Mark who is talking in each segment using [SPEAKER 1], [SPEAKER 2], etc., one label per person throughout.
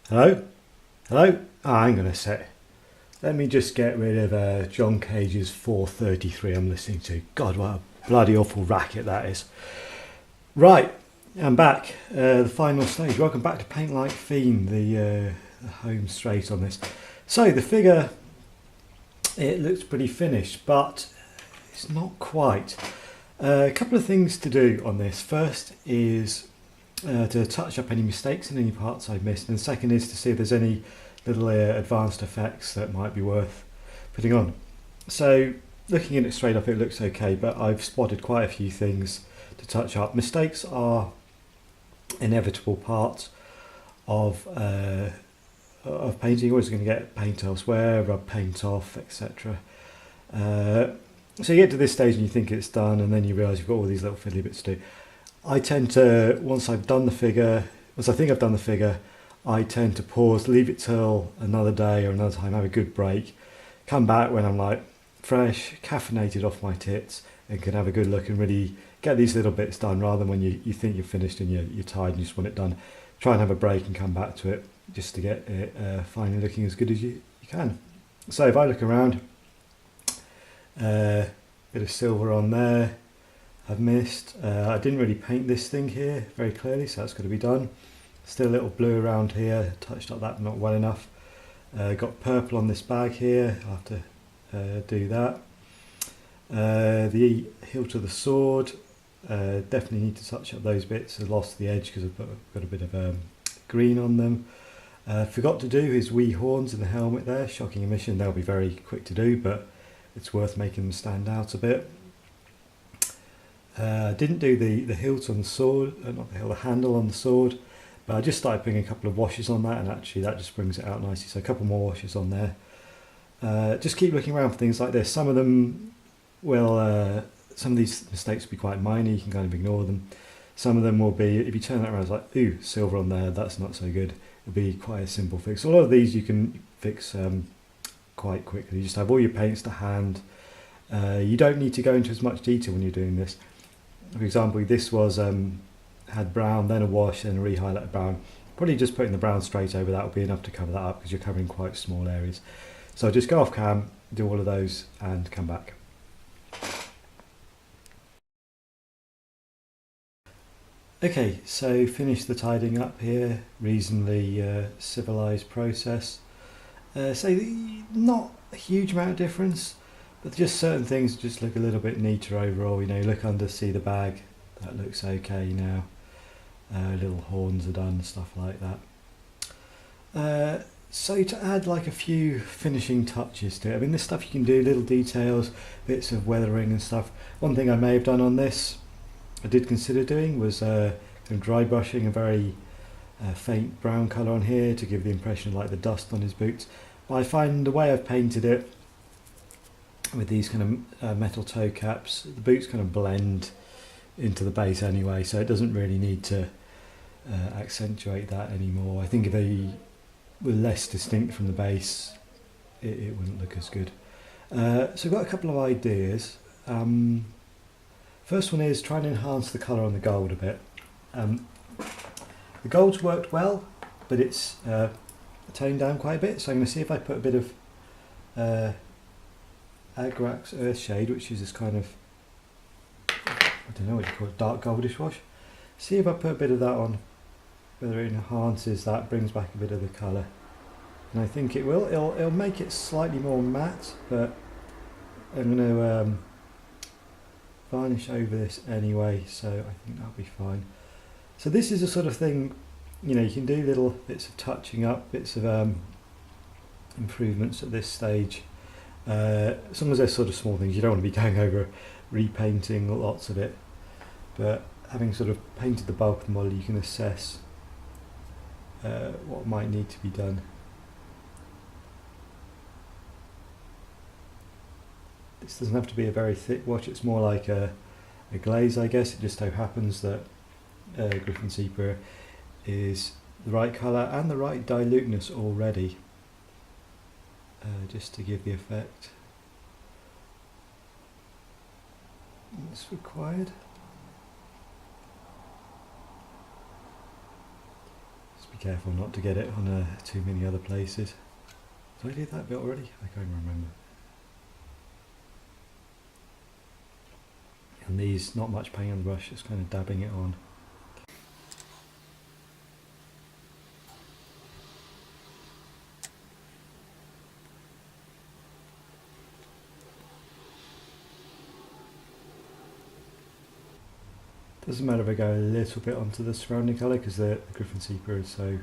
[SPEAKER 1] Hello? Hello? Hang on a sec. Let me just get rid of John Cage's 433 I'm listening to. God, what a bloody awful racket that is. Right, I'm back. The final stage. Welcome back to Paint Like Fiend, the home straight on this. So the figure, it looks pretty finished, but it's not quite. A couple of things to do on this. First is to touch up any mistakes in any parts I've missed, and the second is to see if there's any little advanced effects that might be worth putting on. So looking at it straight up, it looks okay, but I've spotted quite a few things to touch up. Mistakes are inevitable part of painting. You're always going to get paint elsewhere, rub paint off, etc. So you get to this stage and you think it's done, and then you realise you've got all these little fiddly bits to do. I tend to, once I think I've done the figure, I tend to pause, leave it till another day or another time, have a good break, come back when I'm like fresh, caffeinated off my tits, and can have a good look and really get these little bits done, rather than when you think you're finished and you're tired and you just want it done. Try and have a break and come back to it just to get it finally looking as good as you can. So if I look around, bit of silver on there I've missed. I didn't really paint this thing here very clearly, so that's got to be done. Still a little blue around here, touched up that but not well enough. Got purple on this bag here, I'll have to do that. The hilt of the sword, definitely need to touch up those bits. I lost the edge because I've got a bit of green on them. Forgot to do his wee horns in the helmet there, shocking omission. They'll be very quick to do, but it's worth making them stand out a bit. Didn't do the hilt on the sword, not the hilt, the handle on the sword, but I just started putting a couple of washes on that, and actually that just brings it out nicely. So a couple more washes on there. Just keep looking around for things like this. Some of them will, some of these mistakes will be quite minor, you can kind of ignore them. Some of them will be, if you turn that around, it's like, ooh, silver on there, that's not so good. It'll be quite a simple fix. A lot of these you can fix quite quickly. You just have all your paints to hand. You don't need to go into as much detail when you're doing this. For example, this was had brown, then a wash, then a re-highlighted brown. Probably just putting the brown straight over that will be enough to cover that up, because you're covering quite small areas. So just go off cam, do all of those, and come back. Okay, so finish the tidying up here. Reasonably civilised process. So not a huge amount of difference, but just certain things just look a little bit neater overall. You know, look under, see the bag, that looks okay now. Little horns are done, stuff like that. So to add like a few finishing touches to it, I mean this stuff you can do, little details, bits of weathering and stuff. One thing I may have done on this, I did consider doing, was kind of dry brushing a very faint brown colour on here to give the impression of like the dust on his boots. But I find the way I've painted it with these kind of metal toe caps, the boots kind of blend into the base anyway, so it doesn't really need to accentuate that anymore. I think if they were less distinct from the base, it wouldn't look as good. So I've got a couple of ideas. First one is try and enhance the colour on the gold a bit. The gold's worked well, but it's toned down quite a bit, so I'm going to see if I put a bit of Agrax Earthshade, which is this kind of, I don't know what you call it, dark goldish wash. See if I put a bit of that on, whether it enhances that, brings back a bit of the colour. And I think it will. It'll make it slightly more matte, but I'm going to varnish over this anyway, so I think that'll be fine. So this is the sort of thing, you know, you can do little bits of touching up, bits of improvements at this stage. As long as they're sort of small things, you don't want to be going over repainting lots of it, but having sort of painted the bulk of the model, you can assess what might need to be done. This doesn't have to be a very thick wash, it's more like a glaze, I guess. It just so happens that Griffin Sepia is the right colour and the right diluteness already, just to give the effect that's required. Just be careful not to get it on too many other places. Did I do that bit already? I can't remember. And these, not much paint on the brush, just kind of dabbing it on. Doesn't matter if I go a little bit onto the surrounding colour because the Griffin Sepia is so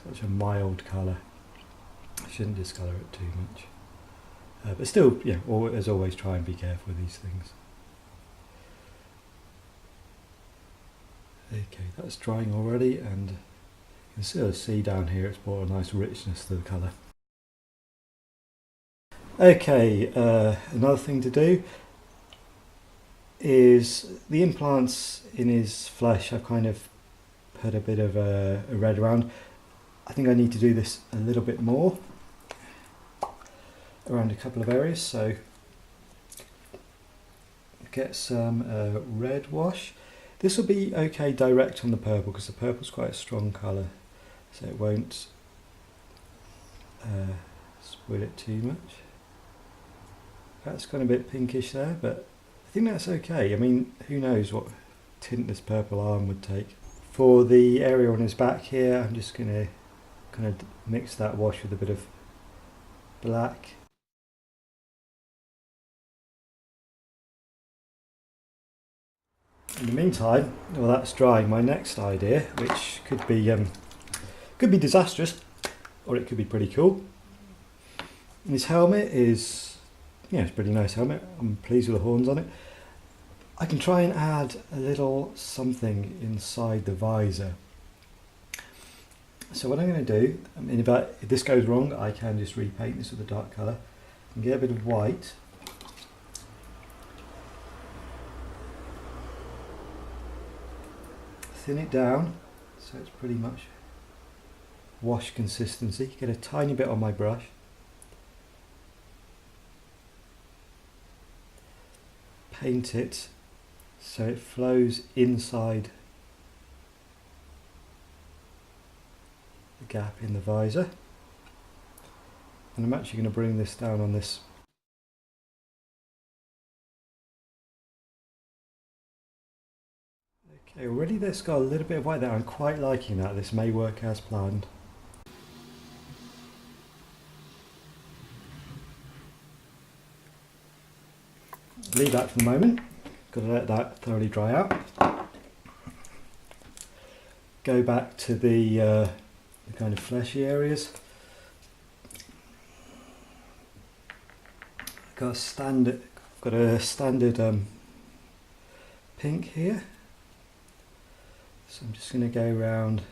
[SPEAKER 1] such a mild colour. I shouldn't discolour it too much. But still, yeah, as always, try and be careful with these things. Okay, that's drying already, and you can still see down here it's brought a nice richness to the colour. Okay, another thing to do is the implants in his flesh. I've kind of put a bit of a red around. I think I need to do this a little bit more around a couple of areas, so get some red wash. This will be okay direct on the purple because the purple's quite a strong colour, so it won't spoil it too much. That's kind of a bit pinkish there, but I think that's okay. I mean, who knows what tint this purple arm would take. For the area on his back here, I'm just going to kind of mix that wash with a bit of black. In the meantime, while that's drying, my next idea, which could be disastrous, or it could be pretty cool. This helmet is, yeah, it's a pretty nice helmet. I'm pleased with the horns on it. I can try and add a little something inside the visor. So what I'm going to do, I mean, if this goes wrong, I can just repaint this with a dark colour and get a bit of white. Thin it down so it's pretty much wash consistency. Get a tiny bit on my brush. Paint it so it flows inside the gap in the visor. And I'm actually going to bring this down on this. Okay, already that's got a little bit of white there. I'm quite liking that. This may work as planned. Leave that for the moment. Got to let that thoroughly dry out. Go back to the kind of fleshy areas. Got a standard pink here. So I'm just going to go around,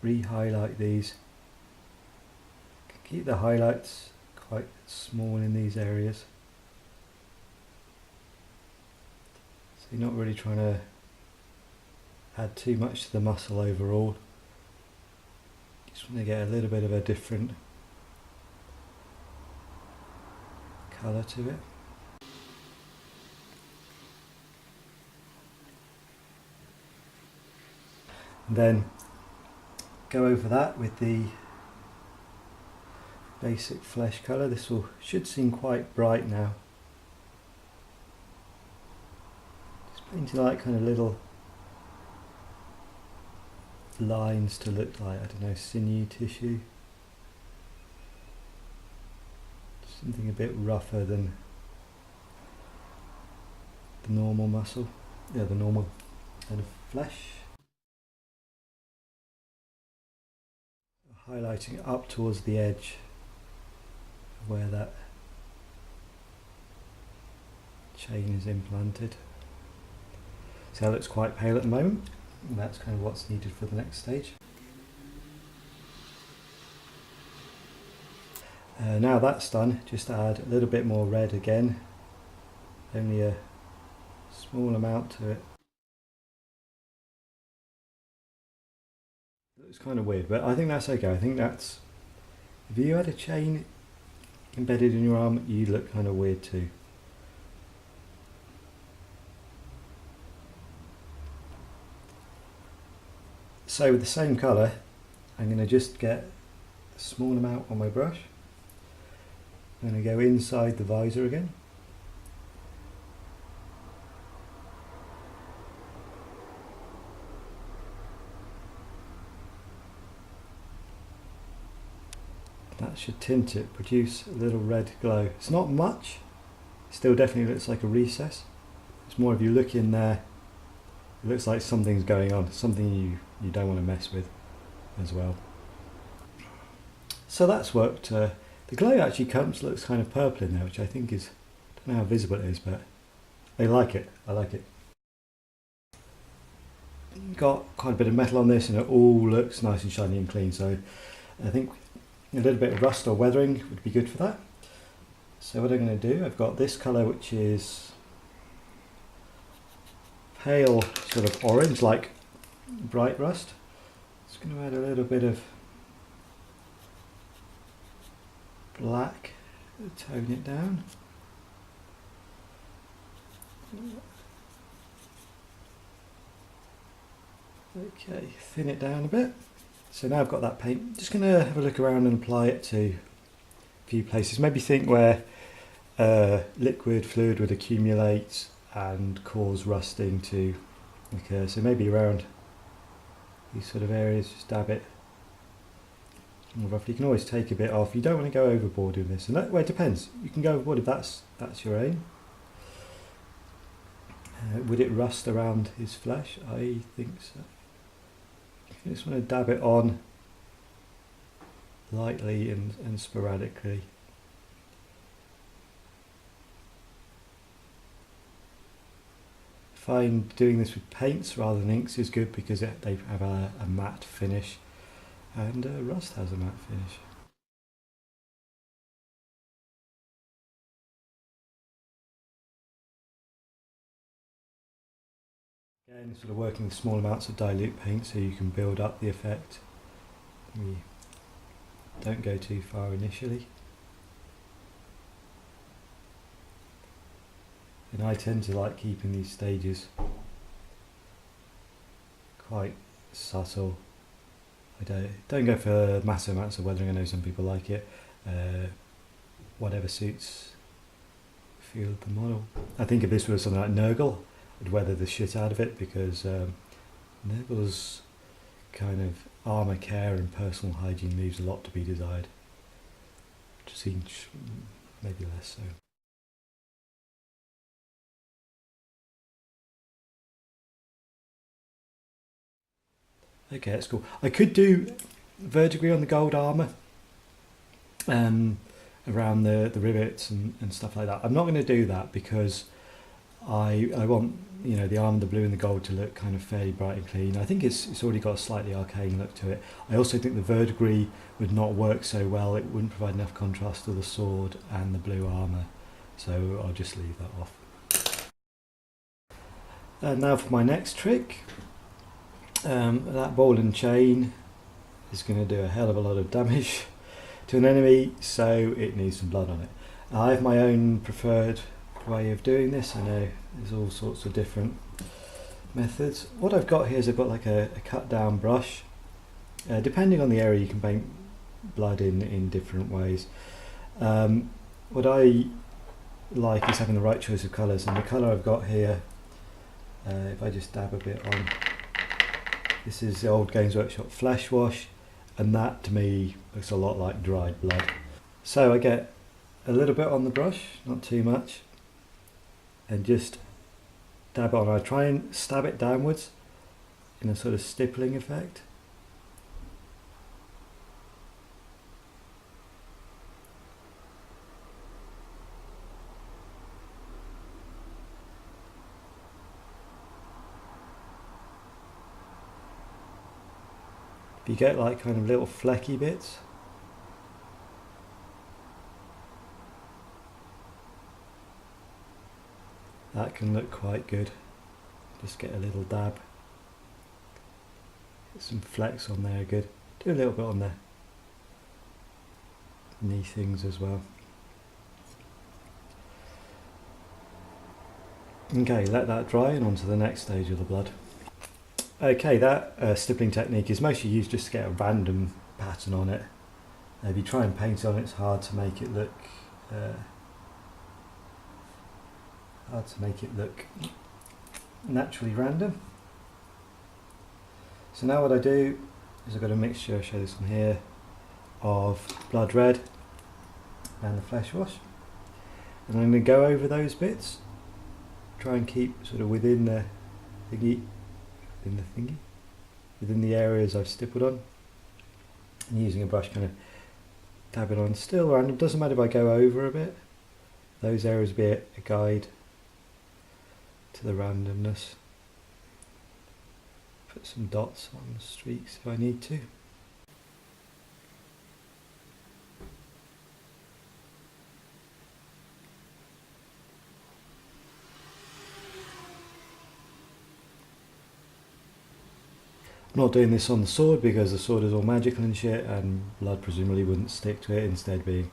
[SPEAKER 1] re-highlight these. Keep the highlights quite small in these areas. So you're not really trying to add too much to the muscle overall. Just want to get a little bit of a different colour to it. And then go over that with the basic flesh colour. This should seem quite bright now. Just painting like kind of little lines to look like, I don't know, sinew tissue. Something a bit rougher than the normal muscle. Yeah, the normal kind of flesh. Highlighting up towards the edge of where that chain is implanted. So that looks quite pale at the moment, and that's kind of what's needed for the next stage. Now that's done, just add a little bit more red again, only a small amount to it. It's kind of weird, but I think that's okay. I think that's, if you had a chain embedded in your arm, you'd look kind of weird too. So with the same colour, I'm going to just get a small amount on my brush. I'm going to go inside the visor again. That should tint it, produce a little red glow. It's not much, it still definitely looks like a recess. It's more if you look in there, it looks like something's going on, something you don't want to mess with as well. So that's worked. The glow actually looks kind of purple in there, which I think is, I don't know how visible it is, but I like it. I like it. Got quite a bit of metal on this and it all looks nice and shiny and clean, so I think a little bit of rust or weathering would be good for that. So what I'm going to do, I've got this colour which is pale sort of orange, like bright rust. Just going to add a little bit of black to tone it down. Okay, thin it down a bit. So now I've got that paint, I'm just going to have a look around and apply it to a few places. Maybe think where liquid fluid would accumulate and cause rusting to occur. So maybe around these sort of areas, just dab it roughly. You can always take a bit off. You don't want to go overboard with this. And that, well, it depends. You can go overboard if that's your aim. Would it rust around his flesh? I think so. You just want to dab it on lightly and sporadically. I find doing this with paints rather than inks is good because they have a matte finish, and rust has a matte finish. Again, sort of working with small amounts of dilute paint so you can build up the effect. You don't go too far initially. And I tend to like keeping these stages quite subtle. I don't go for massive amounts of weathering. I know some people like it. Whatever suits the feel of the model. I think if this was something like Nurgle, I'd weather the shit out of it because Nurgle's kind of armour care and personal hygiene leaves a lot to be desired. Tzeentch, maybe less so. Okay, that's cool. I could do verdigris on the gold armour around the rivets and stuff like that. I'm not going to do that because I want, you know, the armour, the blue and the gold to look kind of fairly bright and clean. I think it's already got a slightly arcane look to it. I also think the verdigris would not work so well. It wouldn't provide enough contrast to the sword and the blue armour, so I'll just leave that off. And now for my next trick. That ball and chain is going to do a hell of a lot of damage to an enemy, so it needs some blood on it. I have my own preferred way of doing this. I know there's all sorts of different methods. What I've got here is I've got like a cut down brush. Depending on the area you can paint blood in different ways. What I like is having the right choice of colours, and the colour I've got here, if I just dab a bit on, this is the old Games Workshop Flesh Wash, and that to me looks a lot like dried blood. So I get a little bit on the brush, not too much, and just dab it on. I try and stab it downwards in a sort of stippling effect. You get like kind of little flecky bits. That can look quite good. Just get a little dab. Get some flecks on there, good. Do a little bit on there. Knee things as well. Okay, let that dry and on to the next stage of the blood. Okay, that stippling technique is mostly used just to get a random pattern on it. If you try and paint on it, it's hard to make it look naturally random. So now what I do is I've got a mixture, I'll show this one here, of blood red and the flesh wash, and I'm going to go over those bits, try and keep sort of within the within the areas I've stippled on, and using a brush kind of dab it on. Still random, doesn't matter if I go over a bit, those areas will be a guide to the randomness. Put some dots on the streaks if I need to. I'm not doing this on the sword because the sword is all magical and shit, and blood presumably wouldn't stick to it, instead being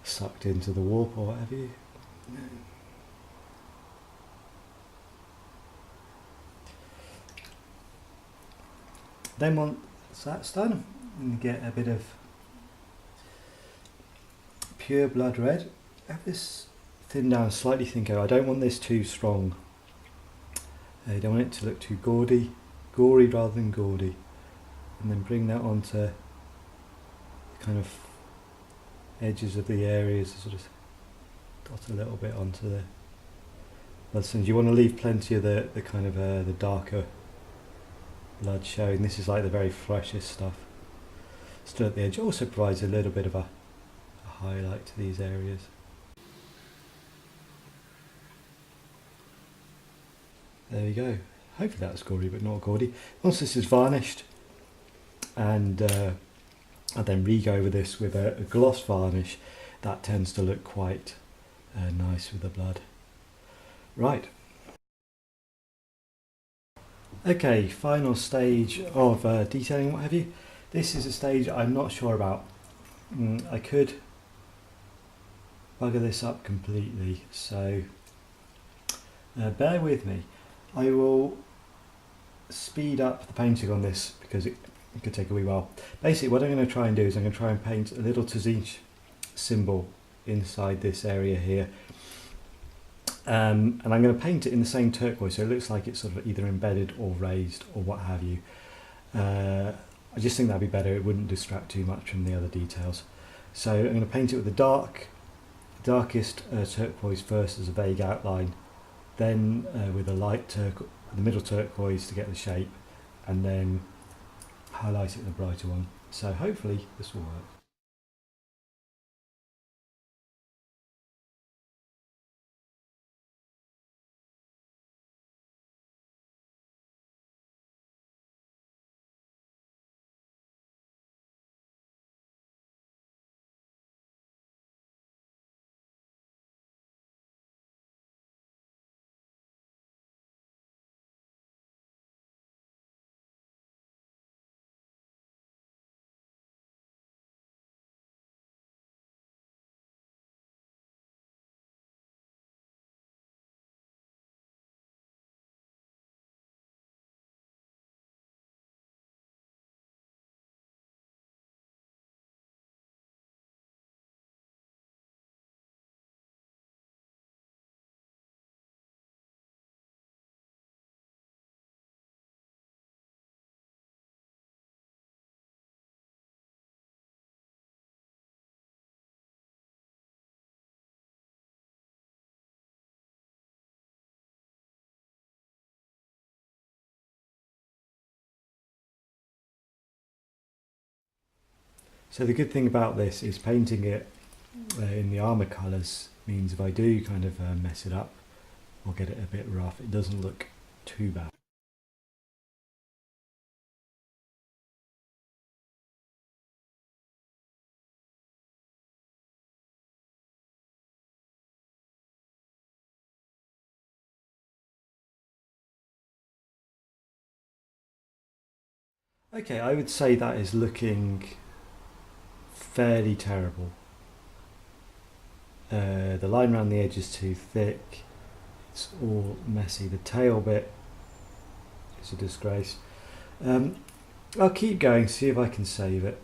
[SPEAKER 1] sucked into the warp or whatever you. Then once that's done, you get a bit of pure blood red. Have this thinned down slightly thinner. I don't want this too strong. I don't want it to look too gory rather than gaudy. And then bring that onto the kind of edges of the areas, sort of dot a little bit onto the blood stains. You want to leave plenty of the kind of the darker blood showing. This is like the very freshest stuff still at the edge. It also provides a little bit of a highlight to these areas. There we go. Hopefully that's gory but not gaudy. Once this is varnished, and I then re-go over this with a gloss varnish, that tends to look quite nice with the blood. Right. Okay, final stage of detailing, what have you. This is a stage I'm not sure about. I could bugger this up completely, so bear with me. I will speed up the painting on this because it could take a wee while. Basically what I'm going to try and do is I'm going to try and paint a little Tzeentch symbol inside this area here. And I'm going to paint it in the same turquoise, so it looks like it's sort of either embedded or raised or what have you. I just think that'd be better, it wouldn't distract too much from the other details. So I'm going to paint it with the darkest turquoise first as a vague outline, then with a light the middle turquoise to get the shape, and then highlight it in the brighter one. So hopefully this will work. So the good thing about this is painting it in the armour colours means if I do kind of mess it up or get it a bit rough, it doesn't look too bad. Okay, I would say that is looking fairly terrible. The line around the edge is too thick, it's all messy. The tail bit is a disgrace. I'll keep going, see if I can save it.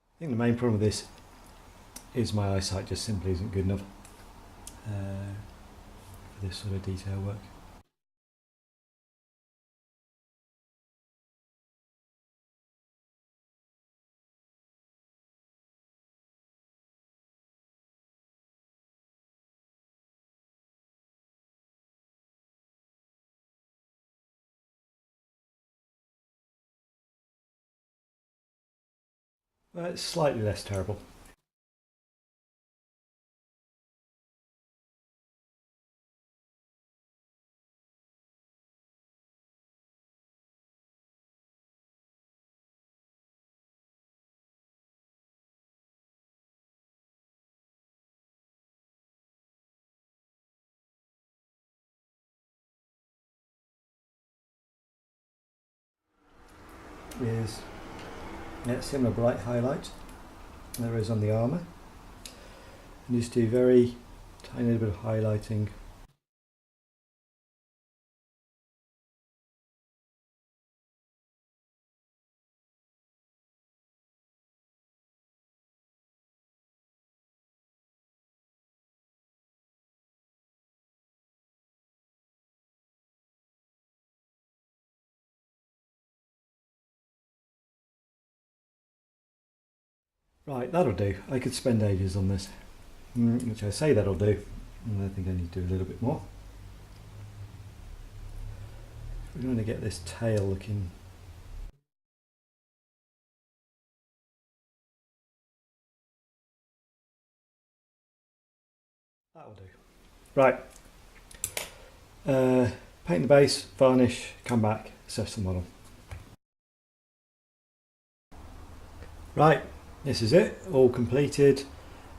[SPEAKER 1] I think the main problem with this is my eyesight just simply isn't good enough for this sort of detail work. It's slightly less terrible. Is similar bright highlight there is on the armour, and just do very tiny little bit of highlighting . Right, that'll do. I could spend ages on this, which I say that'll do, and I think I need to do a little bit more. We're going to get this tail looking . That'll do. Right. Paint the base, varnish, come back, assess the model. Right. This is it, all completed,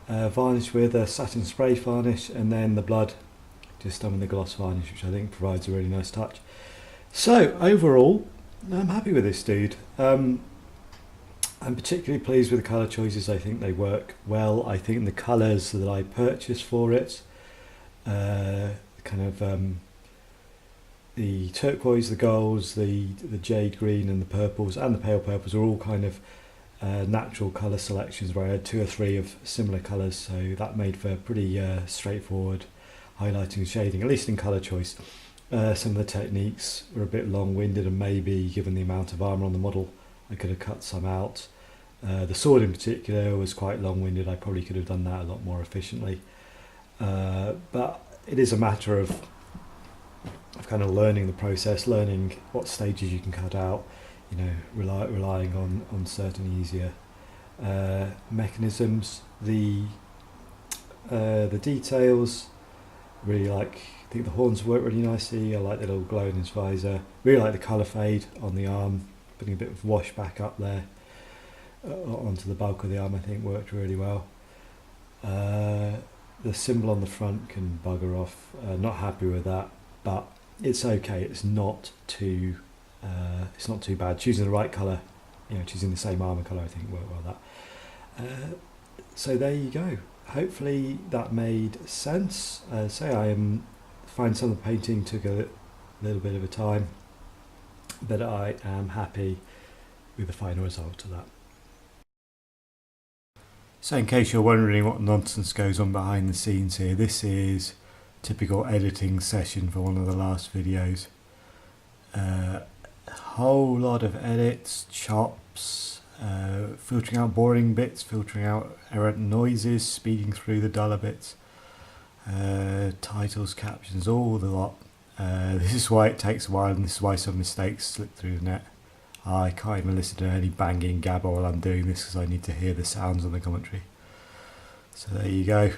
[SPEAKER 1] varnished with a satin spray varnish, and then the blood just done with the gloss varnish, which I think provides a really nice touch. So overall, I'm happy with this dude. I'm particularly pleased with the colour choices. I think they work well. I think the colours that I purchased for it, the turquoise, the golds, the jade green and the purples and the pale purples are all kind of natural colour selections where I had 2 or 3 of similar colours, so that made for pretty straightforward highlighting and shading, at least in colour choice. Some of the techniques were a bit long-winded, and maybe given the amount of armour on the model I could have cut some out. The sword in particular was quite long-winded. I probably could have done that a lot more efficiently, but it is a matter of kind of learning the process, learning what stages you can cut out, you know, relying on certain easier mechanisms. The details, really like, I think the horns work really nicely. I like the little glow in his visor. Really like the colour fade on the arm, putting a bit of wash back up there onto the bulk of the arm, I think worked really well. The symbol on the front can bugger off. Not happy with that, but it's okay. It's not too bad. Choosing the right colour, you know, choosing the same armour colour, I think worked well that. So there you go. Hopefully that made sense. Find some of the painting took a little bit of a time, but I am happy with the final result of that. So in case you're wondering what nonsense goes on behind the scenes here, this is a typical editing session for one of the last videos. A whole lot of edits, chops, filtering out boring bits, filtering out errant noises, speeding through the duller bits, titles, captions, all the lot. This is why it takes a while, and this is why some mistakes slip through the net. I can't even listen to any banging gabble while I'm doing this because I need to hear the sounds on the commentary. So there you go.